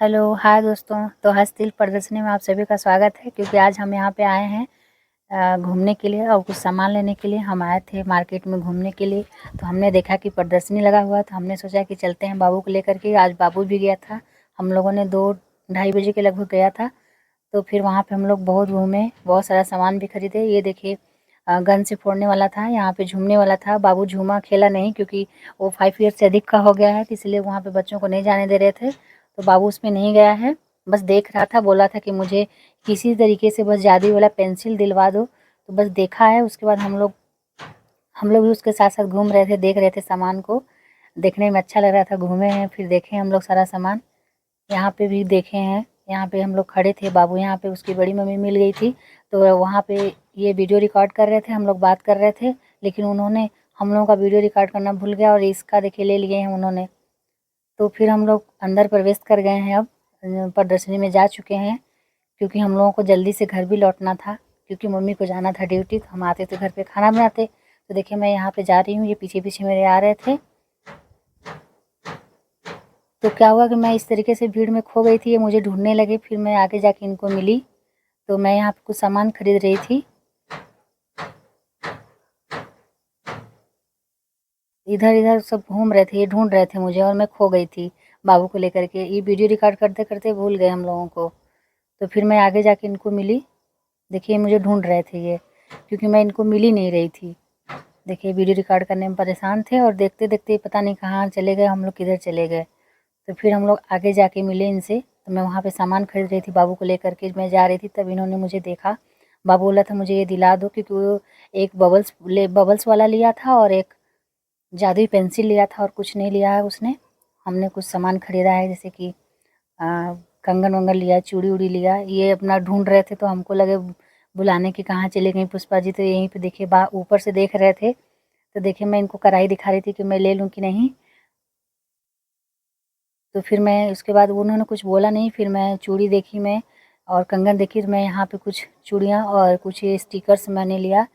Hello, हाय दोस्तों। तो हस्तशिल्प प्रदर्शनी में आप सभी का स्वागत है, क्योंकि आज हम यहाँ पे आए हैं घूमने के लिए और कुछ सामान लेने के लिए। हम आए थे मार्केट में घूमने के लिए, तो हमने देखा कि प्रदर्शनी लगा हुआ था। हमने सोचा कि चलते हैं बाबू को लेकर के। आज बाबू भी गया था, हम लोगों ने 2-2:30 बजे के लगभग गया था। तो फिर वहाँ पे हम लोग बहुत घूमे, बहुत सारा सामान भी खरीदे। ये देखिए, गन से फोड़ने वाला था, यहाँ पे झूमने वाला था। बाबू झूमा, खेला नहीं, क्योंकि वो 5 ईयर से अधिक का हो गया है, इसलिए वहाँ पे बच्चों को नहीं जाने दे रहे थे। तो बाबू उसमें नहीं गया है, बस देख रहा था। बोला था कि मुझे किसी तरीके से बस जादू वाला पेंसिल दिलवा दो। तो बस देखा है। उसके बाद हम लोग भी उसके साथ साथ घूम रहे थे, देख रहे थे सामान को। देखने में अच्छा लग रहा था, घूमे हैं, फिर देखे हम लोग सारा सामान। यहाँ पे भी देखे हैं। यहाँ पे हम लोग खड़े थे, बाबू यहाँ पे उसकी बड़ी मम्मी मिल गई थी, तो वहाँ पे ये वीडियो रिकॉर्ड कर रहे थे, हम लोग बात कर रहे थे, लेकिन उन्होंने हम लोगों का वीडियो रिकॉर्ड करना भूल गया और इसका देखिए ले लिए हैं उन्होंने। तो फिर हम लोग अंदर प्रवेश कर गए हैं। अब प्रदर्शनी में जा चुके हैं, क्योंकि हम लोगों को जल्दी से घर भी लौटना था, क्योंकि मम्मी को जाना था ड्यूटी। तो हम आते थे घर पे खाना बनाते। तो देखिए, मैं यहाँ पे जा रही हूँ, ये पीछे पीछे मेरे आ रहे थे। तो क्या हुआ कि मैं इस तरीके से भीड़ में खो गई थी, ये मुझे ढूंढने लगे, फिर मैं आगे जाके इनको मिली। तो मैं यहाँ पे कुछ सामान खरीद रही थी। इधर इधर सब घूम रहे थे, ये ढूंढ रहे थे मुझे, और मैं खो गई थी बाबू को लेकर के। ये वीडियो रिकॉर्ड करते करते भूल गए हम लोगों को। तो फिर मैं आगे जाके इनको मिली। देखिए, मुझे ढूंढ रहे थे ये, क्योंकि मैं इनको मिल ही नहीं रही थी। देखिए, वीडियो रिकॉर्ड करने में परेशान थे, और देखते देखते पता नहीं कहाँ चले गए हम लोग, किधर चले गए। तो फिर हम लोग आगे जाके मिले इनसे। तो मैं वहाँ पे सामान खरीद रही थी बाबू को लेकर के, मैं जा रही थी, तब इन्होंने मुझे देखा। बाबू बोला था मुझे ये दिला दो, क्योंकि वो एक बबल्स वाला लिया था, और एक जादुई पेंसिल लिया था, और कुछ नहीं लिया है उसने। हमने कुछ सामान खरीदा है, जैसे कि कंगन वंगन लिया, चूड़ी उड़ी लिया। ये अपना ढूंढ रहे थे, तो हमको लगे बुलाने की कहाँ चले गई पुष्पा जी। तो यहीं पे देखिए, ऊपर से देख रहे थे। तो देखिए, मैं इनको कढ़ाई दिखा रही थी कि मैं ले लूँ कि नहीं। तो फिर मैं उसके बाद उन्होंने कुछ बोला नहीं। फिर मैं चूड़ी देखी, मैं और कंगन देखी, तो मैं यहाँ पे कुछ चूड़ियाँ और कुछ ये स्टिकर्स मैंने लिया,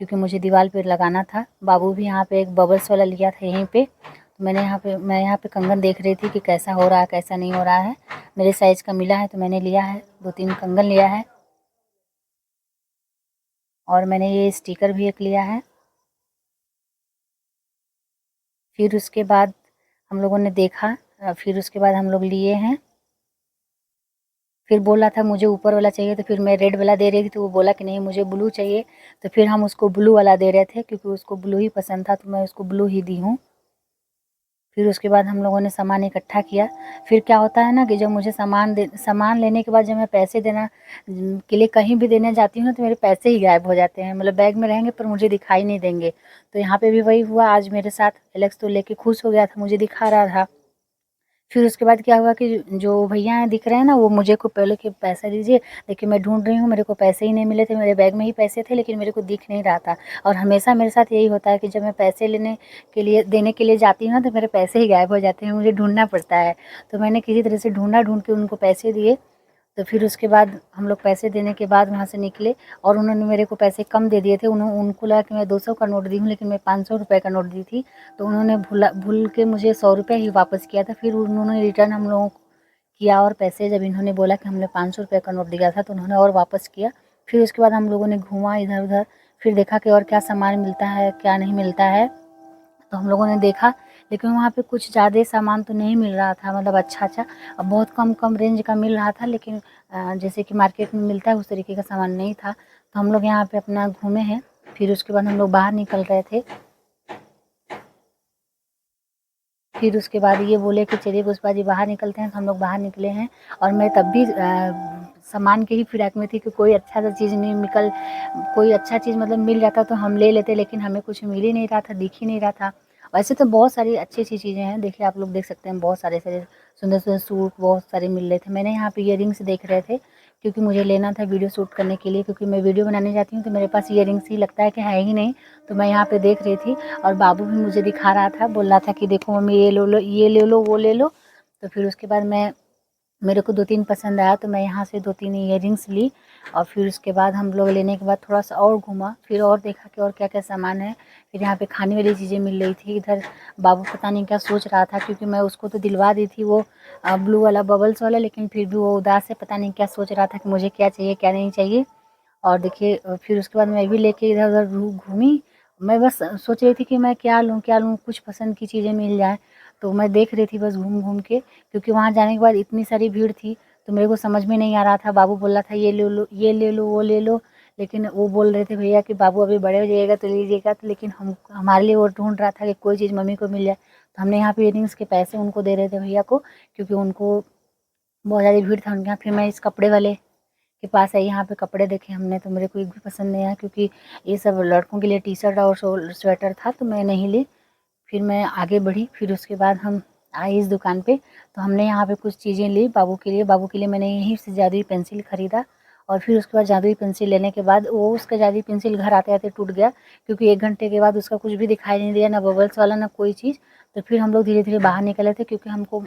क्योंकि मुझे दीवार पे लगाना था। बाबू भी यहाँ पे एक बबल्स वाला लिया था यहीं पे। तो मैं यहाँ पे कंगन देख रही थी कि कैसा हो रहा है, कैसा नहीं हो रहा है। मेरे साइज़ का मिला है तो मैंने लिया है, 2-3 कंगन लिया है, और मैंने ये स्टिकर भी एक लिया है। फिर उसके बाद हम लोगों ने देखा, फिर उसके बाद हम लोग लिए हैं। फिर बोला था मुझे ऊपर वाला चाहिए, तो फिर मैं रेड वाला दे रही थी, तो वो बोला कि नहीं मुझे ब्लू चाहिए। तो फिर हम उसको ब्लू वाला दे रहे थे, क्योंकि उसको ब्लू ही पसंद था, तो मैं उसको ब्लू ही दी हूँ। फिर उसके बाद हम लोगों ने सामान इकट्ठा किया। फिर क्या होता है ना कि जब मुझे सामान लेने के बाद जब मैं पैसे देना के लिए कहीं भी देने जाती हूँ ना, तो मेरे पैसे ही गायब हो जाते हैं। मतलब बैग में रहेंगे पर मुझे दिखाई नहीं देंगे। तो यहाँ पे भी वही हुआ आज मेरे साथ। एलेक्स तो लेके खुश हो गया था, मुझे दिखा रहा था। फिर उसके बाद क्या हुआ कि जो भैया हैं दिख रहे हैं ना, वो मुझे को पहले कि पैसा दीजिए। देखिए, मैं ढूंढ रही हूँ, मेरे को पैसे ही नहीं मिले थे। मेरे बैग में ही पैसे थे, लेकिन मेरे को दिख नहीं रहा था। और हमेशा मेरे साथ यही होता है कि जब मैं पैसे लेने के लिए देने के लिए जाती हूँ ना, तो मेरे पैसे ही गायब हो जाते हैं, मुझे ढूंढना पड़ता है। तो मैंने किसी तरह से ढूंढ के उनको पैसे दिए। तो फिर उसके बाद हम लोग पैसे देने के बाद वहाँ से निकले, और उन्होंने मेरे को पैसे कम दे दिए थे। उनको लगा कि मैं 200 का नोट दी हूँ, लेकिन मैं 500 रुपये का नोट दी थी। तो उन्होंने भूल के मुझे 100 रुपये ही वापस किया था। फिर उन्होंने रिटर्न हम लोगों को किया, और पैसे जब इन्होंने बोला कि हमने 500 रुपये का नोट दिया था, तो उन्होंने और वापस किया। फिर उसके बाद हम लोगों ने घूमा इधर उधर, फिर देखा कि और क्या सामान मिलता है, क्या नहीं मिलता है। तो हम लोगों ने देखा, लेकिन वहाँ पे कुछ ज़्यादा सामान तो नहीं मिल रहा था, मतलब अच्छा बहुत कम कम रेंज का मिल रहा था। लेकिन जैसे कि मार्केट में मिलता है उस तरीके का सामान नहीं था। तो हम लोग यहाँ पे अपना घूमे हैं। फिर उसके बाद हम लोग बाहर निकल रहे थे। फिर उसके बाद ये बोले कि चलिए पुष्पा जी बाहर निकलते हैं, तो हम लोग बाहर निकले हैं। और मैं तब भी सामान के ही फिराक में थी कि कोई अच्छा सा चीज़ नहीं कोई अच्छा चीज़ मतलब मिल जाता तो हम ले लेते, लेकिन हमें कुछ मिल ही नहीं रहा था, दिख ही नहीं रहा था। वैसे तो बहुत सारी अच्छी अच्छी चीज़ें हैं, देखिए आप लोग देख सकते हैं, बहुत सारे सारे सुंदर सुंदर सूट बहुत सारे मिल रहे थे। मैंने यहाँ पे इयररिंग्स देख रहे थे, क्योंकि मुझे लेना था वीडियो शूट करने के लिए, क्योंकि मैं वीडियो बनाने जाती हूँ तो मेरे पास इयररिंग्स ही लगता है कि है ही नहीं। तो मैं यहाँ पे देख रही थी, और बाबू भी मुझे दिखा रहा था, बोल रहा था कि देखो मम्मी ये ले लो, ये ले लो, वो ले लो। तो फिर उसके बाद मैं मेरे को 2-3 पसंद आया तो मैं यहाँ से 2-3 इयररिंग्स ली और फिर उसके बाद हम लोग लेने के बाद थोड़ा-सा और घूमा, फिर और देखा कि और क्या-क्या सामान है। फिर यहाँ पे खाने वाली चीज़ें मिल रही थी। इधर बाबू पता नहीं क्या सोच रहा था, क्योंकि मैं उसको तो दिलवा दी थी वो ब्लू वाला बबल्स वाला, लेकिन फिर भी वो उदास है, पता नहीं क्या सोच रहा था कि मुझे क्या चाहिए, क्या नहीं चाहिए। और देखिए फिर उसके बाद मैं भी लेके इधर-उधर घूमी। मैं बस सोच रही थी कि मैं क्या लूँ, कुछ पसंद की चीज़ें मिल जाएँ। तो मैं देख रही थी बस घूम-घूम के, क्योंकि वहाँ जाने के बाद इतनी सारी भीड़ थी, तो मेरे को समझ में नहीं आ रहा था। बाबू बोल रहा था ये ले लो, ये ले लो, वो ले लो, लेकिन वो बोल रहे थे भैया कि बाबू अभी बड़े हो जाइएगा तो लीजिएगा। तो लेकिन हम हमारे लिए वो ढूँढ रहा था कि कोई चीज़ मम्मी को मिल जाए। तो हमने यहाँ पे इयररिंग्स के पैसे उनको दे रहे थे भैया को, क्योंकि उनको बहुत ज़्यादा भीड़ था उनके यहाँ। फिर मैं इस कपड़े वाले के पास आई, यहाँ पे कपड़े देखे हमने तो मेरे को एक भी पसंद नहीं आया, क्योंकि ये सब लड़कों के लिए टी-शर्ट और स्वेटर था, तो मैं नहीं ली। फिर मैं आगे बढ़ी, फिर उसके बाद हम आए इस दुकान पे, तो हमने यहाँ पे कुछ चीज़ें ली बाबू के लिए। बाबू के लिए मैंने यहीं से जादुई पेंसिल खरीदा, और फिर उसके बाद जादुई पेंसिल लेने के बाद वो उसका जादुई पेंसिल घर आते-आते टूट गया, क्योंकि 1 घंटे के बाद उसका कुछ भी दिखाई नहीं दिया, ना बबल्स वाला ना कोई चीज़। तो फिर हम लोग धीरे-धीरे बाहर निकले थे, क्योंकि हमको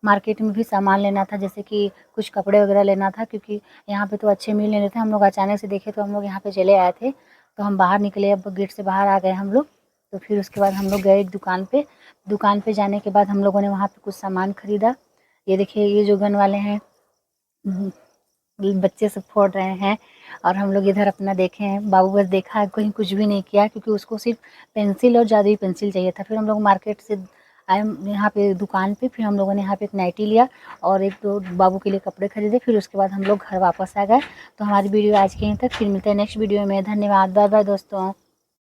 मार्केट में भी सामान लेना था, जैसे कि कुछ कपड़े वगैरह लेना था, क्योंकि यहाँ पे तो अच्छे मिल नहीं रहे थे। हम लोग अचानक से देखे तो हम लोग यहाँ पे चले आए थे, तो हम बाहर निकले, अब गेट से बाहर आ गए हम लोग। तो फिर उसके बाद हम लोग गए एक दुकान पे। दुकान पे जाने के बाद हम लोगों ने वहाँ पे कुछ सामान खरीदा। ये देखिए ये जो गन वाले हैं, बच्चे सब फोड़ रहे हैं, और हम लोग इधर अपना देखे हैं। बाबू बस देखा है, कहीं कुछ भी नहीं किया, क्योंकि उसको सिर्फ पेंसिल और जादुई पेंसिल चाहिए था। फिर हम लोग मार्केट से आए यहाँ पे दुकान पे, फिर हम लोगों ने यहाँ पे एक नाइटी लिया और एक दो बाबू के लिए कपड़े खरीदे। फिर उसके बाद हम लोग घर वापस आ गए। तो हमारी वीडियो आज के यहीं तक, फिर मिलते हैं नेक्स्ट वीडियो में। धन्यवाद, बाय बाय दोस्तों।